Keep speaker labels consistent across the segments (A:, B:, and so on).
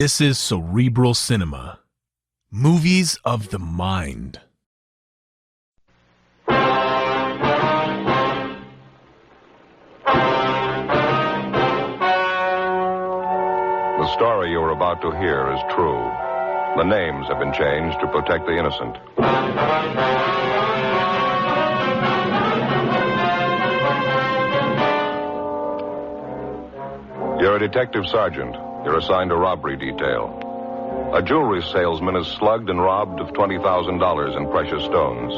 A: This is cerebral cinema. Movies of the mind.
B: The story you are about to hear is true. The names have been changed to protect the innocent. You're a detective sergeant. You're assigned a robbery detail. A jewelry salesman is slugged and robbed of $20,000 in precious stones.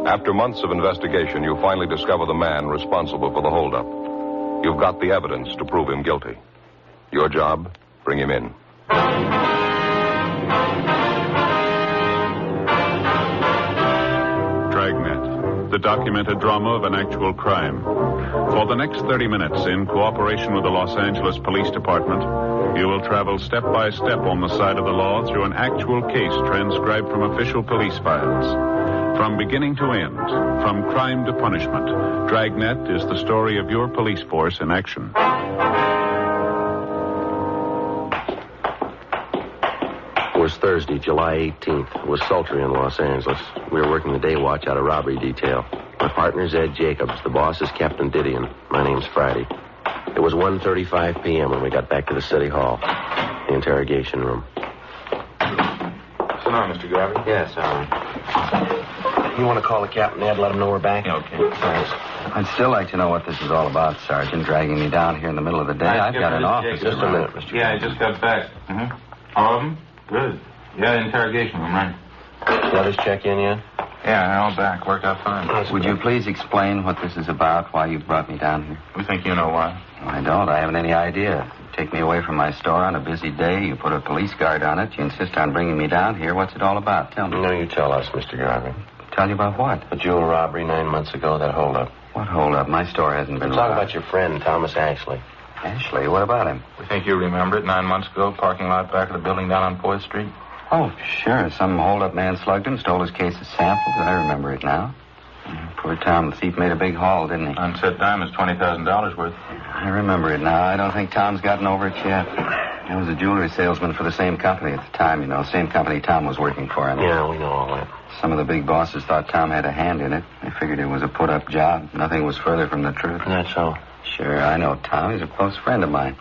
B: After months of investigation, you finally discover the man responsible for the holdup. You've got the evidence to prove him guilty. Your job? Bring him in.
C: Dragnet, the documented drama of an actual crime. For the next 30 minutes, in cooperation with the Los Angeles Police Department, you will travel step by step on the side of the law through an actual case transcribed from official police files. From beginning to end, from crime to punishment, Dragnet is the story of your police force in action.
D: It was Thursday, July 18th. It was sultry in Los Angeles. We were working the day watch out of robbery detail. My partner's Ed Jacobs. The boss is Captain Didion. My name's Friday. It was 1:35 p.m. when we got back to the city hall, the interrogation room.
E: Sit down, Mr. Garvey.
D: Yes, you want to call the captain, Ed, let him know we're back?
E: Okay.
D: Thanks.
F: I'd still like to know what this is all about, Sergeant, dragging me down here in the middle of the day. I've got an office.
D: Just a minute, Mr.
E: Yeah, I just got back. All of them? Good. Yeah, interrogation room, right?
D: The others check in yet?
E: Yeah, they're all back. Worked out fine.
F: Would you please explain what this is about, why you brought me down here?
E: We think you know why.
F: I don't. I haven't any idea. You take me away from my store on a busy day. You put a police guard on it. You insist on bringing me down here. What's it all about? Tell me.
D: No, you tell us, Mr. Garvey.
F: Tell you about what?
D: A jewel robbery 9 months ago, that holdup.
F: What holdup? My store hasn't been
D: Talk
F: robbed.
D: about your friend, Thomas Ashley.
F: Ashley? What about him?
E: We think you remember it. 9 months ago, parking lot back of the building down on 4th Street.
F: Oh, sure. Some hold-up man slugged him, stole his case of samples. I remember it now. Poor Tom, the thief made a big haul, didn't he?
E: Unset diamonds, $20,000 worth.
F: I remember it now. I don't think Tom's gotten over it yet. I was a jewelry salesman for the same company at the time, you know. Same company Tom was working for.
D: Yeah, we know all that.
F: Some of the big bosses thought Tom had a hand in it. They figured it was a put-up job. Nothing was further from the truth.
D: That's so.
F: Sure, I know Tom. He's a close friend of mine.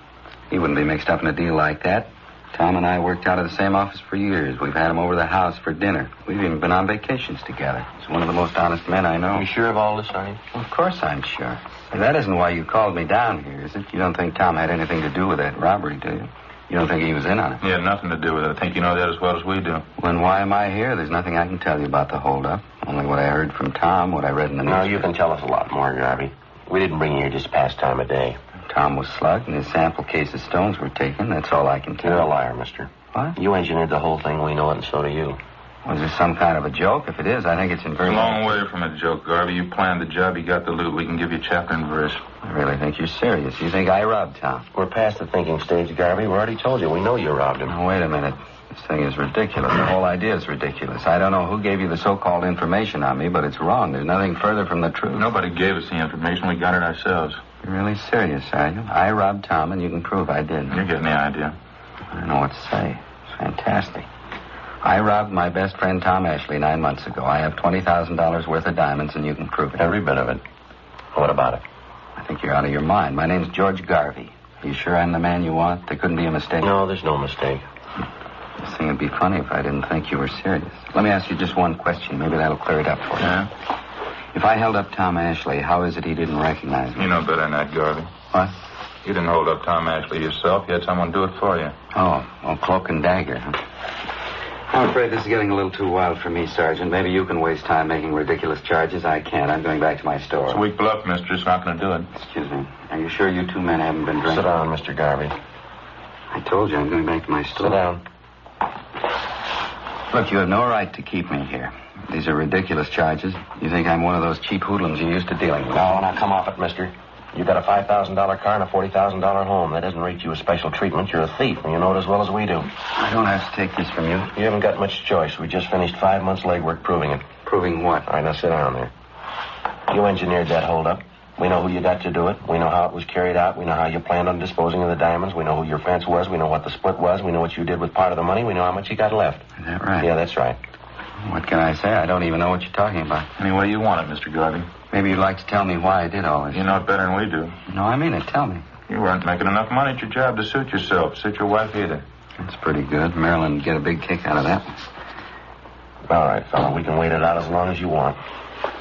F: He wouldn't be mixed up in a deal like that. Tom and I worked out of the same office for years. We've had him over the house for dinner. We've even been on vacations together. He's one of the most honest men I know.
D: You sure of all this, are you?
F: Well, of course I'm sure. But that isn't why you called me down here, is it? You don't think Tom had anything to do with that robbery, do you? You don't think he was in on it?
E: He had nothing to do with it. I think you know that as well as we do.
F: Then why am I here? There's nothing I can tell you about the holdup. Only what I heard from Tom, what I read in the
D: No,
F: news.
D: you can tell us a lot more, Garvey. We didn't bring you here just to pass time of day.
F: Tom was slugged and his sample case of stones were taken. That's all I can tell.
D: You're a liar, mister.
F: What?
D: You engineered the whole thing. We know it, and so do you.
F: Was this some kind of a joke? If it is, I think it's in
E: It's a
F: very...
E: long way from a joke, Garvey. You planned the job. You got the loot. We can give you chapter and verse.
F: I really think you're serious. You think I robbed Tom?
D: We're past the thinking stage, Garvey. We already told you. We know you robbed him.
F: Now, wait a minute. This thing is ridiculous. The whole idea is ridiculous. I don't know who gave you the so-called information on me, but it's wrong. There's nothing further from the truth.
E: Nobody gave us the information. We got it ourselves.
F: You're really serious, are you? I robbed Tom, and you can prove I did.
E: You're getting the idea.
F: I don't know what to say. It's fantastic. I robbed my best friend Tom Ashley 9 months ago. I have $20,000 worth of diamonds, and you can prove it.
D: Every bit of it. What about it?
F: I think you're out of your mind. My name's George Garvey. Are you sure I'm the man you want? There couldn't be a mistake?
D: No, there's no mistake.
F: This thing would be funny if I didn't think you were serious. Let me ask you just one question. Maybe that'll clear it up for you.
E: Yeah?
F: If I held up Tom Ashley, how is it he didn't recognize me?
E: You know better than that, Garvey.
F: What?
E: You didn't hold up Tom Ashley yourself. You had someone do it for you.
F: Oh, cloak and dagger, huh? I'm afraid this is getting a little too wild for me, Sergeant. Maybe you can waste time making ridiculous charges. I can't. I'm going back to my store.
E: It's a weak bluff, mister. It's not going to do it.
F: Excuse me. Are you sure you two men haven't been drinking?
D: Sit down, Mr. Garvey.
F: I told you I'm going back to my store.
D: Sit down.
F: Look, you have no right to keep me here. These are ridiculous charges. You think I'm one of those cheap hoodlums you're used to dealing with.
D: No, now come off it, mister. You got a $5,000 car and a $40,000 home. That doesn't rate you as special treatment. You're a thief, and you know it as well as we do.
F: I don't have to take this from you.
D: You haven't got much choice. We just finished 5 months legwork proving it.
F: Proving what?
D: All right, now sit down there. You engineered that holdup. We know who you got to do it. We know how it was carried out. We know how you planned on disposing of the diamonds. We know who your fence was. We know what the split was. We know what you did with part of the money. We know how much you got left.
F: Is that right?
D: Yeah, that's right.
F: What can I say? I don't even know what you're talking about.
E: Any way you want it, Mr. Garvey.
F: Maybe you'd like to tell me why I did all this.
E: You know it better than we do.
F: No, I mean it. Tell me.
E: You weren't making enough money at your job to suit yourself, suit your wife either.
F: That's pretty good. Marilyn would get a big kick out of that.
D: All right, fella. We can wait it out as long as you want.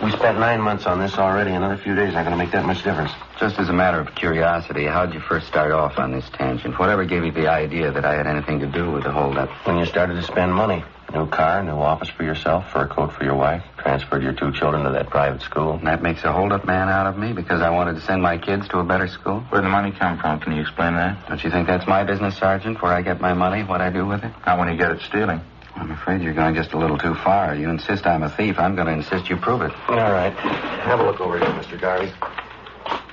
D: We spent 9 months on this already. Another few days aren't going to make that much difference.
F: Just as a matter of curiosity, how'd you first start off on this tangent? Whatever gave you the idea that I had anything to do with the holdup?
D: When you started to spend money. New car, new office for yourself, fur coat for your wife, transferred your 2 children to that private school.
F: And that makes a holdup man out of me because I wanted to send my kids to a better school?
E: Where'd the money come from? Can you explain that?
F: Don't you think that's my business, Sergeant, where I get my money, what I do with it?
E: Not when you get it stealing.
F: I'm afraid you're going just a little too far. You insist I'm a thief. I'm going to insist you prove it.
D: All right. Have a look over here, Mr. Garvey.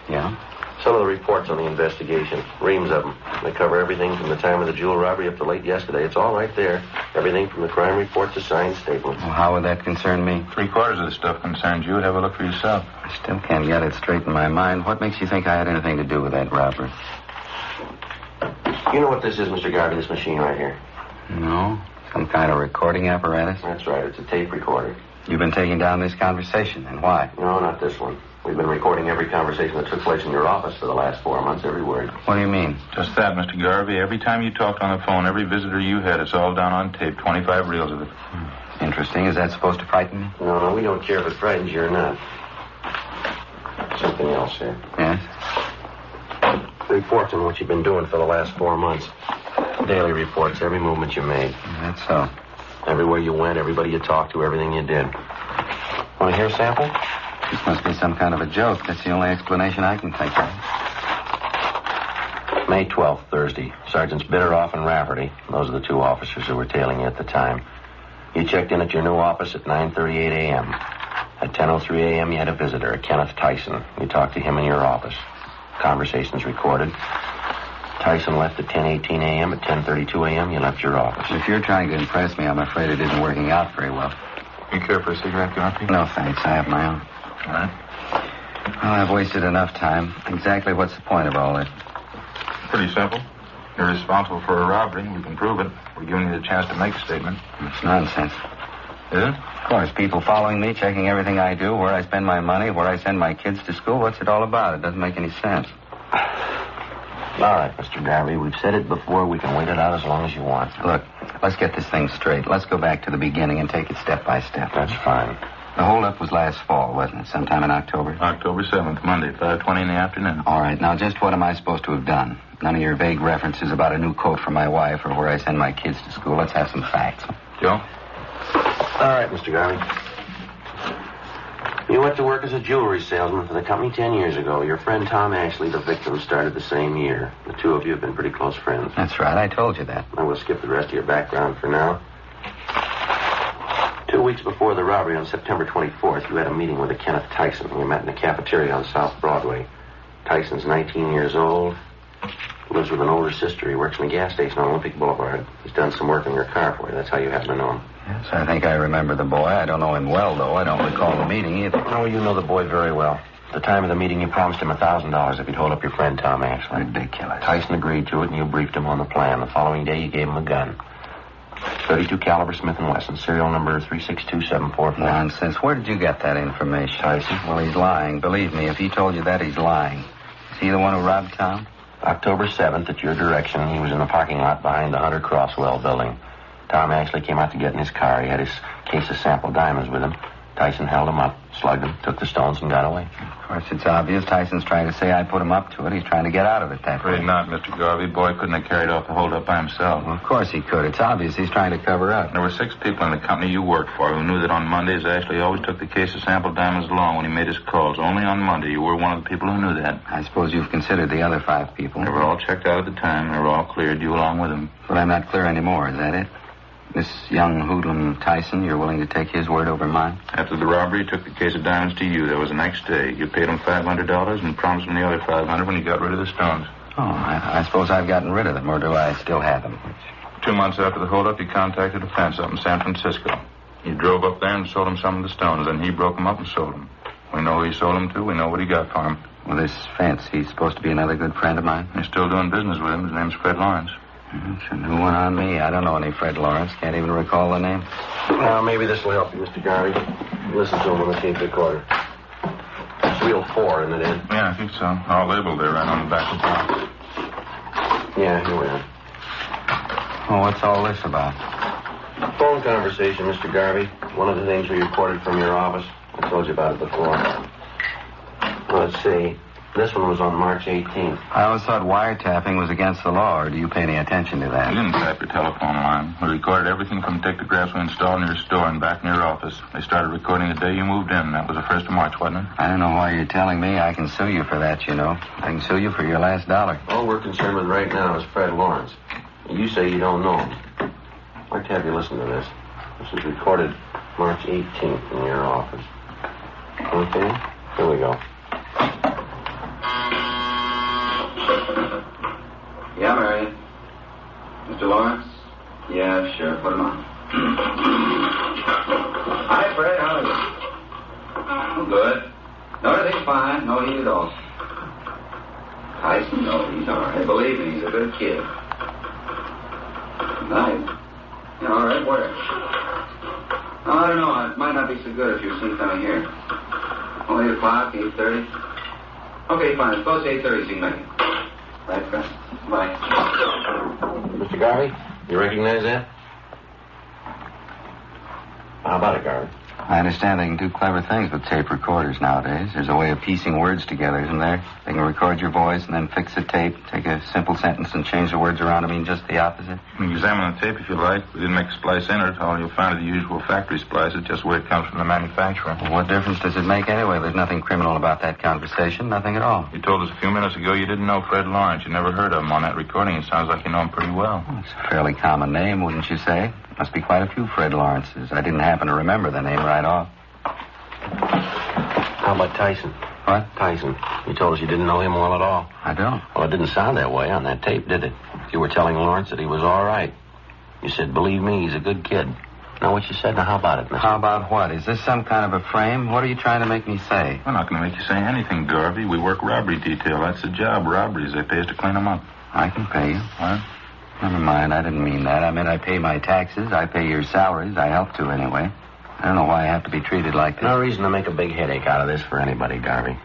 F: Yeah?
D: Some of the reports on the investigation. Reams of them. They cover everything from the time of the jewel robbery up to late yesterday. It's all right there. Everything from the crime report to signed statements.
F: Well, how would that concern me?
E: 3/4 of the stuff concerns you. Have a look for yourself.
F: I still can't get it straight in my mind. What makes you think I had anything to do with that robbery?
D: You know what this is, Mr. Garvey, this machine right here?
F: No? Some kind of recording apparatus?
D: That's right. It's a tape recorder.
F: You've been taking down this conversation, and why?
D: No, not this one. We've been recording every conversation that took place in your office for the last 4 months, every word.
F: What do you mean?
E: Just that, Mr. Garvey. Every time you talked on the phone, every visitor you had, it's all down on tape. 25 reels of it.
F: Interesting. Is that supposed to frighten me?
D: No, we don't care if it frightens you or not. Something else here.
F: Yes?
D: Reports on what you've been doing for the last 4 months. Daily reports, every movement you made.
F: That's so.
D: Everywhere you went, everybody you talked to, everything you did. Want to hear a sample?
F: This must be some kind of a joke. That's the only explanation I can think of.
D: May 12th, Thursday. Sergeants Bitteroff and Rafferty. Those are the 2 officers who were tailing you at the time. You checked in at your new office at 9:38 a.m. At 10:03 a.m., you had a visitor, a Kenneth Tyson. You talked to him in your office. Conversations recorded. Tyson left at 10:18 a.m. At 10:32 a.m., you left your office.
F: If you're trying to impress me, I'm afraid it isn't working out very well.
E: You care for a cigarette, Garvey?
F: No, thanks. I have my own.
E: All right.
F: Well, I've wasted enough time. Exactly what's the point of all this?
E: Pretty simple. You're responsible for a robbery. We can prove it. We're giving you the chance to make a statement.
F: It's nonsense.
E: Is it?
F: Of course, people following me, checking everything I do, where I spend my money, where I send my kids to school. What's it all about? It doesn't make any sense.
D: All right, Mr. Garvey, we've said it before. We can wait it out as long as you want.
F: Look, let's get this thing straight. Let's go back to the beginning and take it step by step.
D: That's fine.
F: The holdup was last fall, wasn't it? Sometime in October?
E: October 7th, Monday, 5:20 in the afternoon.
F: All right, now just what am I supposed to have done? None of your vague references about a new coat for my wife or where I send my kids to school. Let's have some facts.
E: Joe?
D: All right, Mr. Garvey. You went to work as a jewelry salesman for the company 10 years ago. Your friend Tom Ashley, the victim, started the same year. The 2 of you have been pretty close friends.
F: That's right, I told you that.
D: I will skip the rest of your background for now. 2 weeks before the robbery on September 24th, you had a meeting with a Kenneth Tyson. You met in a cafeteria on South Broadway. Tyson's 19 years old, lives with an older sister. He works in a gas station on Olympic Boulevard. He's done some work on your car for you. That's how you happen to know him.
F: Yes, I think I remember the boy. I don't know him well, though. I don't recall the meeting either.
D: Oh, you know the boy very well. At the time of the meeting, you promised him $1,000 if he'd hold up your friend Tom Ashley.
F: Ridiculous.
D: Tyson agreed to it, and you briefed him on the plan. The following day, you gave him a gun. .32 caliber Smith & Wesson, serial number 362744.
F: Nonsense. Where did you get that information?
D: Tyson.
F: Well, he's lying. Believe me, if he told you that, he's lying. Is he the one who robbed Tom?
D: October 7th, at your direction, he was in the parking lot behind the Hunter Crosswell building. Tom Ashley came out to get in his car. He had his case of sample diamonds with him. Tyson held him up, slugged him, took the stones, and got away.
F: Of course, it's obvious. Tyson's trying to say I put him up to it. He's trying to get out of it that way.
E: Afraid not, Mr. Garvey. Boy couldn't have carried off the holdup by himself.
F: Well, of course he could. It's obvious he's trying to cover up.
E: There were 6 people in the company you worked for who knew that on Mondays Ashley always took the case of sample diamonds along when he made his calls. Only on Monday you were one of the people who knew that.
F: I suppose you've considered the other 5 people.
E: They were all checked out at the time. They were all cleared, you along with them.
F: But I'm not clear anymore. Is that it? This young hoodlum Tyson, you're willing to take his word over mine?
E: After the robbery, he took the case of diamonds to you. That was the next day. You paid him $500 and promised him the other $500 when you got rid of the stones.
F: Oh, I suppose I've gotten rid of them, or do I still have them?
E: 2 months after the holdup, you contacted a fence up in San Francisco. You drove up there and sold him some of the stones. Then he broke them up and sold them. We know who he sold them to. We know what he got for them.
F: Well, this Fence, he's supposed to be another good friend of mine.
E: You're still doing business with him. His name's Fred Lawrence.
F: It's a new one on me. I don't know any Fred Lawrence. Can't even recall the name.
D: Well, maybe this will help you, Mr. Garvey. Listen to him on the tape recorder. It's wheel 4, isn't it, Ed?
E: Yeah, I think so. All labeled there right on the back of the box.
D: Yeah, here we are.
F: Oh, what's all this about?
D: Phone conversation, Mr. Garvey. One of the things we recorded from your office. I told you about it before. Well, let's see. This one was on March 18th.
F: I always thought wiretapping was against the law, or do you pay any attention to that?
E: We didn't tap your telephone line. We recorded everything from dictographs we installed in your store and back in your office. They started recording the day you moved in. That was the 1st of March, wasn't it?
F: I don't know why you're telling me. I can sue you for that, you know. I can sue you for your last dollar.
D: All we're concerned with right now is Fred Lawrence. You say you don't know him. I'd like to have you listen to this. This was recorded March 18th in your office. Okay? Here we go.
G: Yeah, Mary. Mr. Lawrence? Yeah, sure. Put him on. Hi, Fred. How are you? Oh, good. No, everything's fine. No heat at all. Tyson? No, he's all right. Believe me, he's a good kid. Nice. Yeah, all right. Where? Oh, I don't know. It might not be so good if you're seen coming here. Oh, 8 o'clock, 8:30. Okay, fine. Suppose 8:30 so you can make it. Right, Fred? Bye.
D: Mr. Garvey, you recognize that? How about it, Garvey?
F: I understand they can do clever things with tape recorders nowadays. There's a way of piecing words together, isn't there? They can record your voice and then fix the tape, take a simple sentence and change the words around to mean just the opposite.
E: You can examine the tape if you like. We didn't make a splice in it. All you'll find are the usual factory splices, just where it comes from the manufacturer.
F: Well, what difference does it make anyway? There's nothing criminal about that conversation, nothing at all.
E: You told us a few minutes ago you didn't know Fred Lawrence. You never heard of him on that recording. It sounds like you know him pretty well.
F: It's a fairly common name, wouldn't you say? Must be quite a few Fred Lawrences. I didn't happen to remember the name right off.
D: How about Tyson?
F: What?
D: Tyson. You told us you didn't know him well at all.
F: I don't.
D: Well, it didn't sound that way on that tape, did it? You were telling Lawrence that he was all right. You said, believe me, he's a good kid. Now, what you said, now how about it, mister?
F: How about what? Is this some kind of a frame? What are you trying to make me say?
E: We're not going to make you say anything, Garvey. We work robbery detail. That's the job. Robberies. They pay us to clean them up.
F: I can pay you.
E: What?
F: Never mind, I didn't mean that. I meant I pay my taxes. I pay your salaries. I help to, anyway. I don't know why I have to be treated like this.
D: No reason to make a big headache out of this for anybody, Garvey.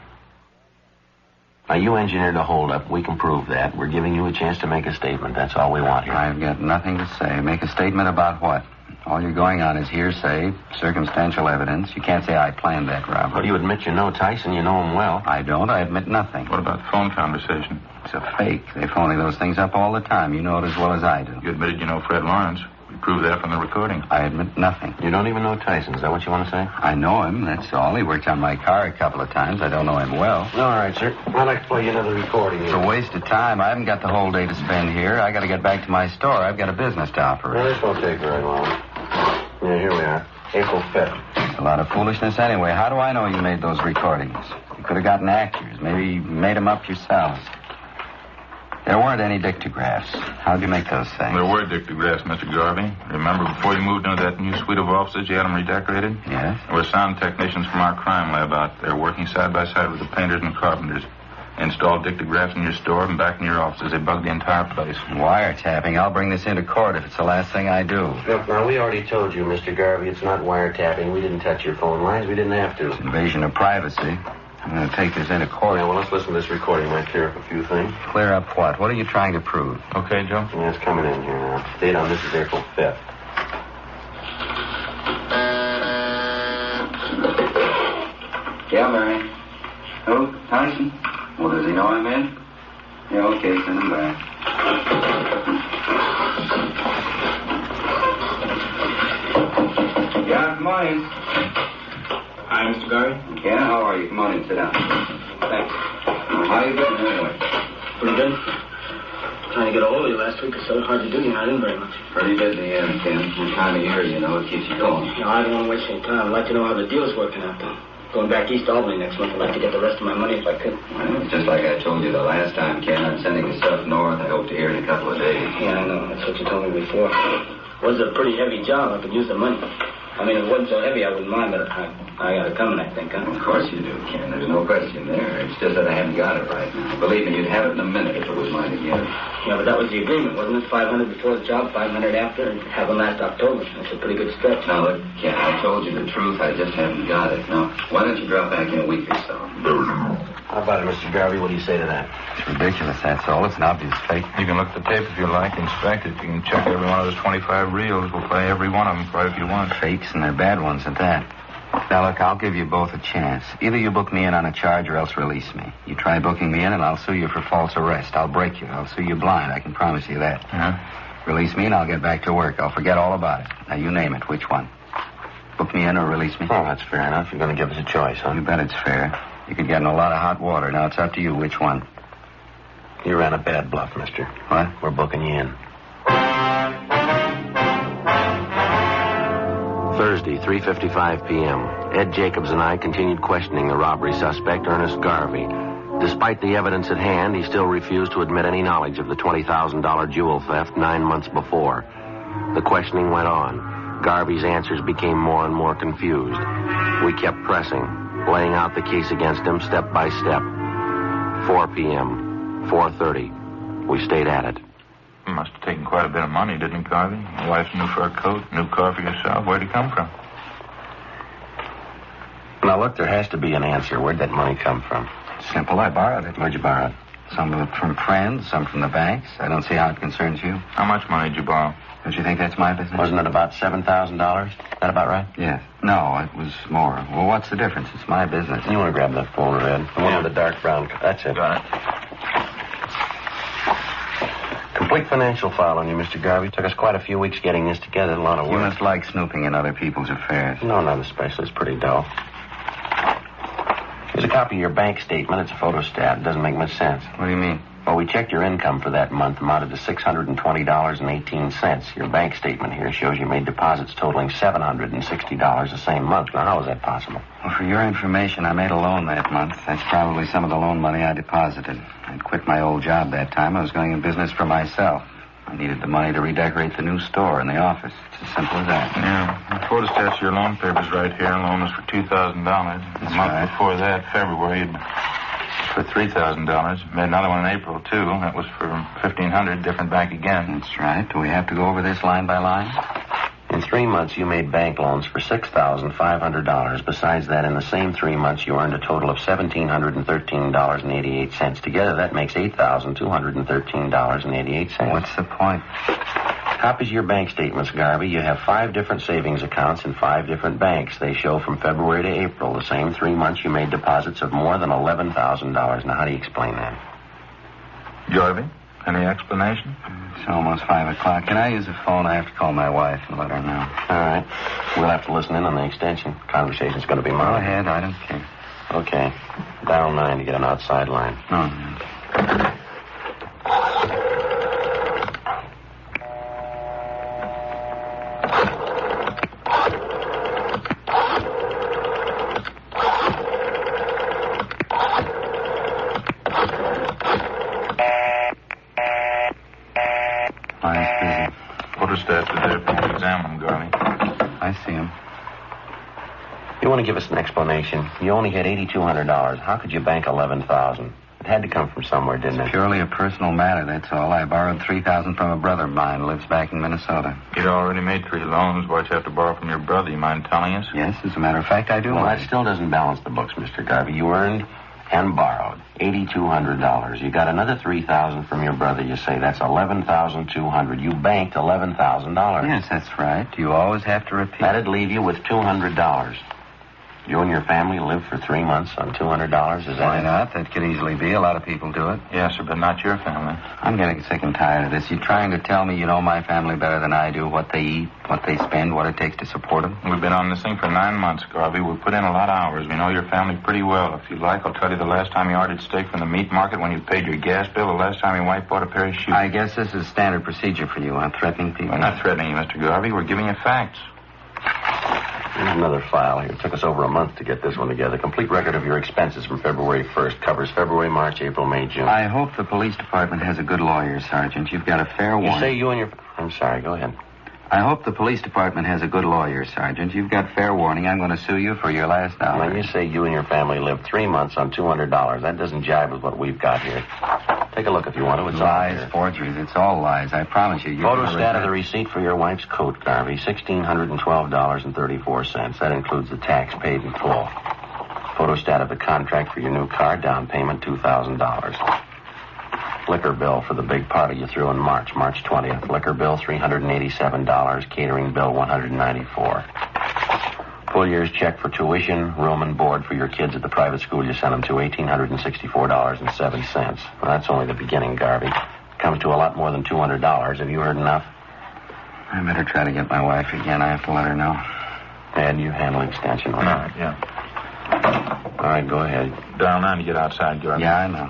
D: Now, you engineered a holdup. We can prove that. We're giving you a chance to make a statement. That's all we want here.
F: I've got nothing to say. Make a statement about what? All you're going on is hearsay, circumstantial evidence. You can't say I planned that robbery.
D: Well, you admit you know Tyson. You know him well.
F: I don't. I admit nothing.
E: What about the phone conversation?
F: It's a fake. They're phoning those things up all the time. You know it as well as I do.
E: You admitted you know Fred Lawrence. We proved that from the recording.
F: I admit nothing.
D: You don't even know Tyson. Is that what you want to say?
F: I know him, that's all. He worked on my car a couple of times. I don't know him well.
D: All right, sir. I'd like to play you another recording.
F: It's a waste of time. I haven't got the whole day to spend here. I got to get back to my store. I've got a business to operate.
D: Well, this won't take very long. Yeah, here we are. April 5th.
F: It's a lot of foolishness anyway. How do I know you made those recordings? You could have gotten actors. Maybe you made them up yourselves. There weren't any dictographs. How'd you make those things?
E: There were dictographs, Mr. Garvey. Remember, before you moved into that new suite of offices, you had them redecorated?
F: Yes.
E: There were sound technicians from our crime lab out there working side by side with the painters and carpenters. They installed dictographs in your store and back in your offices. They bugged the entire place.
F: Wiretapping. I'll bring this into court if it's the last thing I do.
D: Look, now, we already told you, Mr. Garvey, it's not wiretapping. We didn't touch your phone lines. We didn't have to.
F: It's invasion of privacy. I'm going to take this into court.
D: Yeah, well, let's listen to this recording. Might clear up a few things.
F: Clear up what? What are you trying to prove?
E: Okay, Joe?
D: Yeah, it's coming in here now. Date on this is April 5th. Yeah, Mary. Who? Tyson? Well, does he know I'm in? Yeah, okay, send him back. Yeah, come on in.
H: Hi, Mr. Garvey.
D: Yeah, how are you? Come on in, sit down.
H: Thanks.
D: How you doing anyway?
H: Pretty good. Trying to get a hold of you last week or so. Hard to do, you know. I didn't very much.
D: Pretty busy, yeah, Ken. This time of year, you know, it keeps you going.
H: No, I don't want to waste any time. I'd like to know how the deal's working out there. Going back east to Albany next month. I'd like to get the rest of my money if I could.
D: Well, it's just like I told you the last time, Ken. I'm sending the stuff north. I hope to hear in a couple of days.
H: Yeah, I know. That's what you told me before. Was a pretty heavy job. I could use the money. I mean, if it wasn't so heavy, I wouldn't mind, but I got it coming, I think, huh?
G: Of course you do, Ken. There's no question there. It's just that I haven't got it right now. Believe me, you'd have it in a minute if it was mine again.
H: Yeah, but that was the agreement, wasn't it? 500 before the job, 500 after, and have them last October. That's a pretty good stretch.
G: Now, look, Ken, I told you the truth. I just haven't got it. Now, why don't you drop back in a week or so?
D: How about it, Mr. Garvey? What do you say to that?
F: It's ridiculous, that's all. It's an obvious fake.
E: You can look at the tape if you like, inspect it. You can check every one of those 25 reels. We'll play every one of them for if you want.
F: Fakes, and they're bad ones at that. Now, look, I'll give you both a chance. Either you book me in on a charge or else release me. You try booking me in, and I'll sue you for false arrest. I'll break you. I'll sue you blind. I can promise you that. Release me, and I'll get back to work. I'll forget all about it. Now, you name it. Which one? Book me in or release me?
D: Oh, that's fair enough. You're going to give us a choice, huh?
F: You bet it's fair. You could get in a lot of hot water. Now, it's up to you. Which one?
D: You ran a bad bluff, mister.
F: What?
D: We're booking you in. Thursday, 3:55 p.m. Ed Jacobs and I continued questioning the robbery suspect, Ernest Garvey. Despite the evidence at hand, he still refused to admit any knowledge of the $20,000 jewel theft 9 months before. The questioning went on. Garvey's answers became more and more confused. We kept pressing, laying out the case against him step by step. 4 p.m., 4:30. We stayed at it.
E: You must have taken quite a bit of money, didn't you, Garvey? Your wife's new fur coat, new car for yourself. Where'd it come from?
D: Now, look, there has to be an answer. Where'd that money come from?
F: Simple. I borrowed it.
D: Where'd you borrow it?
F: Some of it from friends, some from the banks. I don't see how it concerns you.
E: How much money did you borrow?
F: Don't you think that's my business?
D: Wasn't it about $7,000? Is that about right?
F: Yes. No, it was more. Well, what's the difference? It's my business.
D: You want to grab that phone, Red? The one with the dark brown... That's it.
E: Got it.
D: Complete financial file on you, Mr. Garvey. Took us quite a few weeks getting this together. A lot of work.
F: You must like snooping in other people's affairs.
D: No, not especially. It's pretty dull. Here's a copy of your bank statement. It's a photostat. It doesn't make much sense.
F: What do you mean?
D: Well, we checked your income for that month, amounted to $620.18. Your bank statement here shows you made deposits totaling $760 the same month. Now, how is that possible?
F: Well, for your information, I made a loan that month. That's probably some of the loan money I deposited. I'd quit my old job that time. I was going in business for myself. I needed the money to redecorate the new store and the office. It's as simple as that.
E: Yeah. The photostats of your loan papers right here. Loan was for $2,000. The month before that, February, for $3,000. Made another one in April, too. That was for $1,500, different bank again.
F: That's right. Do we have to go over this line by line?
D: In 3 months, you made bank loans for $6,500. Besides that, in the same 3 months, you earned a total of $1,713.88. Together, that makes $8,213.88.
F: What's the point?
D: Copies of your bank statements, Garvey. You have 5 different savings accounts in 5 different banks. They show from February to April, the same 3 months, you made deposits of more than $11,000. Now, how do you explain that?
E: Garvey, any explanation?
F: It's almost 5 o'clock. Can I use the phone? I have to call my wife and let her know.
D: All right. We'll have to listen in on the extension. Conversation's going to be mine.
F: Go ahead. I don't care.
D: Okay. Dial 9 to get an outside line.
F: No.
E: Photostats are there for you to examine, Garvey.
F: I see him.
D: You want to give us an explanation? You only had $8,200. How could you bank $11,000? It had to come from somewhere, didn't it?
F: Purely a personal matter, that's all. I borrowed $3,000 from a brother of mine who lives back in Minnesota.
E: You'd already made 3 loans. Why'd you have to borrow from your brother? You mind telling us?
F: Yes, as a matter of fact, I do.
D: Well, that still doesn't balance the books, Mr. Garvey. You earned and borrowed $8,200. You got another $3,000 from your brother, you say. That's $11,200. You banked $11,000.
F: Yes, that's right. You always have to repeat.
D: That'd leave you with $200. You and your family live for 3 months on $200, is that
F: Why
D: it?
F: not? That could easily be. A lot of people do it.
E: Yes, sir, but not your family.
F: I'm getting sick and tired of this. You're trying to tell me you know my family better than I do, what they eat, what they spend, what it takes to support them.
E: We've been on this thing for 9 months, Garvey. We've put in a lot of hours. We know your family pretty well. If you'd like, I'll tell you the last time you ordered steak from the meat market when you paid your gas bill, the last time your wife bought a pair of shoes.
F: I guess this is standard procedure for you, huh? Threatening people.
E: We're not threatening you, Mr. Garvey. We're giving you facts.
D: Here's another file here. It took us over a month to get this one together. Complete record of your expenses from February 1st. Covers February, March, April, May, June.
F: I hope the police department has a good lawyer, Sergeant. You've got a fair one.
D: You say you and your... I'm sorry, go ahead.
F: I hope the police department has a good lawyer, Sergeant. You've got fair warning. I'm going to sue you for your last dollar.
D: Now, you say you and your family lived 3 months on $200. That doesn't jive with what we've got here. Take a look if you want to. It's
F: lies, forgeries. It's all lies. I promise you.
D: Photostat of the receipt for your wife's coat, Garvey. $1,612.34. That includes the tax paid in full. Photostat of the contract for your new car, down payment $2,000. Liquor bill for the big party you threw in March 20th. Liquor bill $387. Catering bill $194. Full year's check for tuition, room, and board for your kids at the private school you sent them to, $1,864.07. Well, that's only the beginning, Garvey. Comes to a lot more than $200. Have you heard enough?
F: I better try to get my wife again. I have to let her know.
D: And you handle extension, right?
E: All right, yeah.
D: All right, go ahead.
E: Dial 9 to get outside, Garvey.
F: Yeah, I know.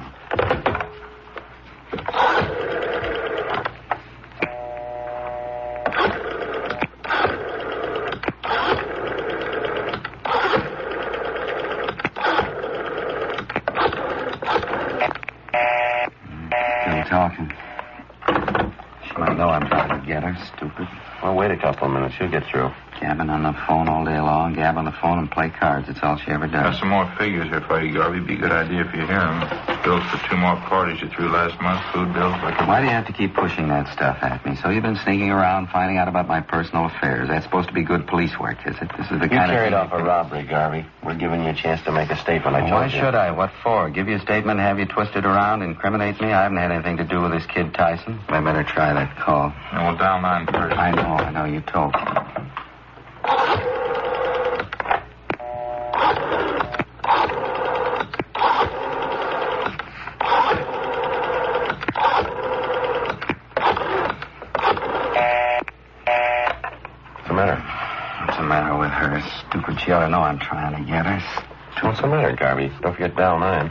F: Talking. She might know I'm trying to get her, stupid.
D: Well, wait a couple of minutes. She'll get through.
F: Gabbing on the phone all day long, gab on the phone and play cards. That's all she ever does.
E: Got some more figures here for you, Garvey. Be a good idea if you hear them. Bills for 2 more parties you threw last month. Food bills like...
F: Why do you have to keep pushing that stuff at me? So you've been sneaking around, finding out about my personal affairs. That's supposed to be good police work, is it? This is the kind of...
D: You carried off a robbery, Garvey. We're giving you a chance to make a statement. I told
F: Why
D: you.
F: should I? What for? Give you a statement, have you twisted around, incriminate me? I haven't had anything to do with this kid Tyson. I better try that call.
E: And we'll dial 9 first.
F: I know. You told me. What's the matter with her? Stupid. She ought to know I'm trying to get her.
D: What's the matter, Garvey? Don't forget dial 9.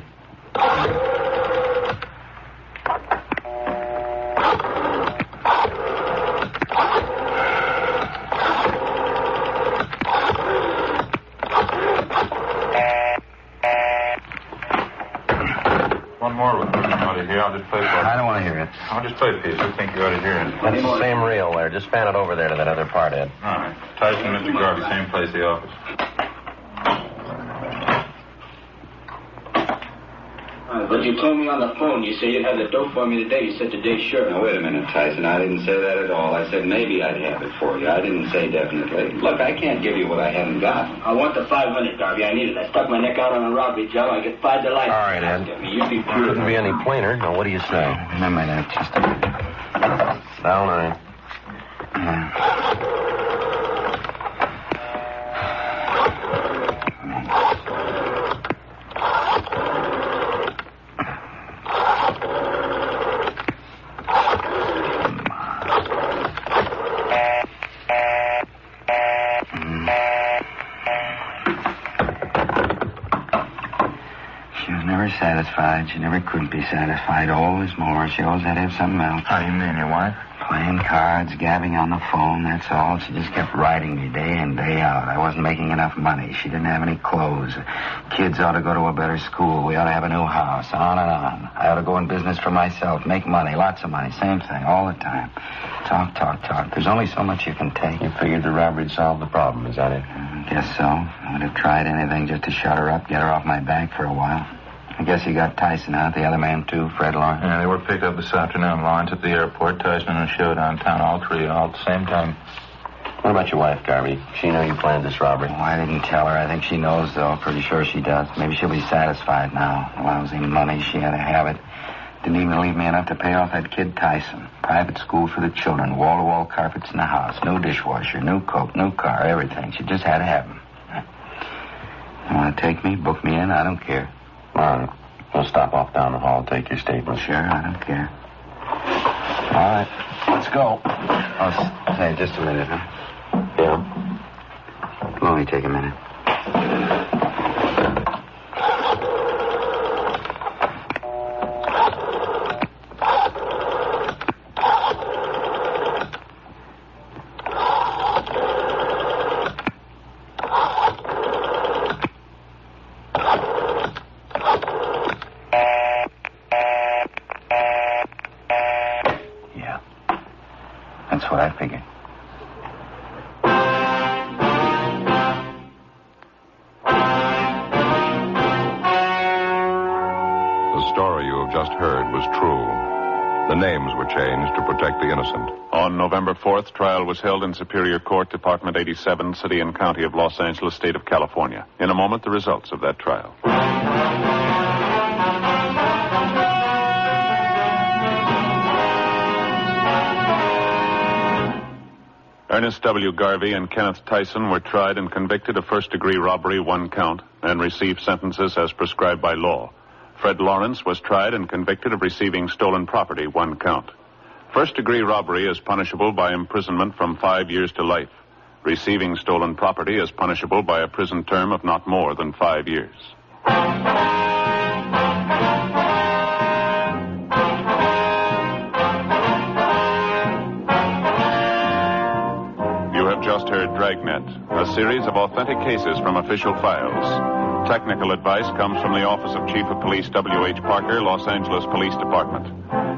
E: One more with you ought to hear. I'll just play for it.
F: I don't want to hear it.
E: I'll just play a piece. I think you ought to hear it.
D: That's the same reel there. Just fan it over there to that other part, Ed.
E: All right. Tyson, Mr. Garvey, same place, the office.
H: But you told me on the phone, you said you'd have the dope for me today. You said today's sure.
G: Now, wait a minute, Tyson. I didn't say that at all. I said maybe I'd have it for you. I didn't say definitely. Look, I can't give you what I haven't got.
H: I want the 500, Garvey. I need it. I stuck my neck out on a robbery job. I get 5 to life.
D: All right, Ed.
H: You'd be prudent.
D: Couldn't be any plainer. Now, what do you say?
F: Remember that just a minute.
D: Dial 9.
F: Satisfied. She never could be satisfied. Always more. She always had to have something else.
E: How do you mean, your wife?
F: Playing cards, gabbing on the phone, that's all. She just kept writing me day in, day out. I wasn't making enough money. She didn't have any clothes. Kids ought to go to a better school. We ought to have a new house. On and on. I ought to go in business for myself, make money, lots of money. Same thing, all the time. Talk. There's only so much you can take.
D: You figured the robbery'd solve the problem, is that it?
F: Guess so. I would have tried anything just to shut her up, get her off my back for a while. I guess you got Tyson out, the other man, too, Fred Lawrence.
E: Yeah, they were picked up this afternoon. Lawrence at the airport, Tyson on a show downtown, all three, all at the same time.
D: What about your wife, Garvey? She knew you planned this robbery.
F: Oh, I didn't tell her. I think she knows, though. Pretty sure she does. Maybe she'll be satisfied now. Lousy money. She had to have it. Didn't even leave me enough to pay off that kid Tyson. Private school for the children. Wall-to-wall carpets in the house. New dishwasher, new coat, new car, everything. She just had to have them. You want to take me? Book me in? I don't care.
D: All right. We'll stop off down the hall and take your statement.
F: Sure, I don't care.
D: All right. Let's go.
F: I'll say just a minute, huh?
D: Yeah.
F: It'll only take a minute.
B: names were changed to protect the innocent.
C: On November 4th, trial was held in Superior Court, Department 87, City and County of Los Angeles, State of California. In a moment, the results of that trial. Ernest W. Garvey and Kenneth Tyson were tried and convicted of first-degree robbery, 1 count, and received sentences as prescribed by law. Fred Lawrence was tried and convicted of receiving stolen property, 1 count. First-degree robbery is punishable by imprisonment from 5 years to life. Receiving stolen property is punishable by a prison term of not more than 5 years. You have just heard Dragnet, a series of authentic cases from official files. Technical advice comes from the Office of Chief of Police W.H. Parker, Los Angeles Police Department.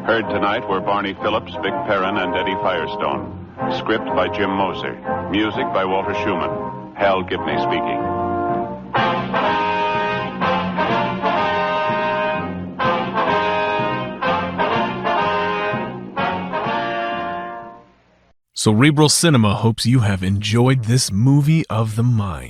C: Heard tonight were Barney Phillips, Vic Perrin, and Eddie Firestone. Script by Jim Moser. Music by Walter Schumann. Hal Gibney speaking.
A: Cerebral Cinema hopes you have enjoyed this movie of the mind.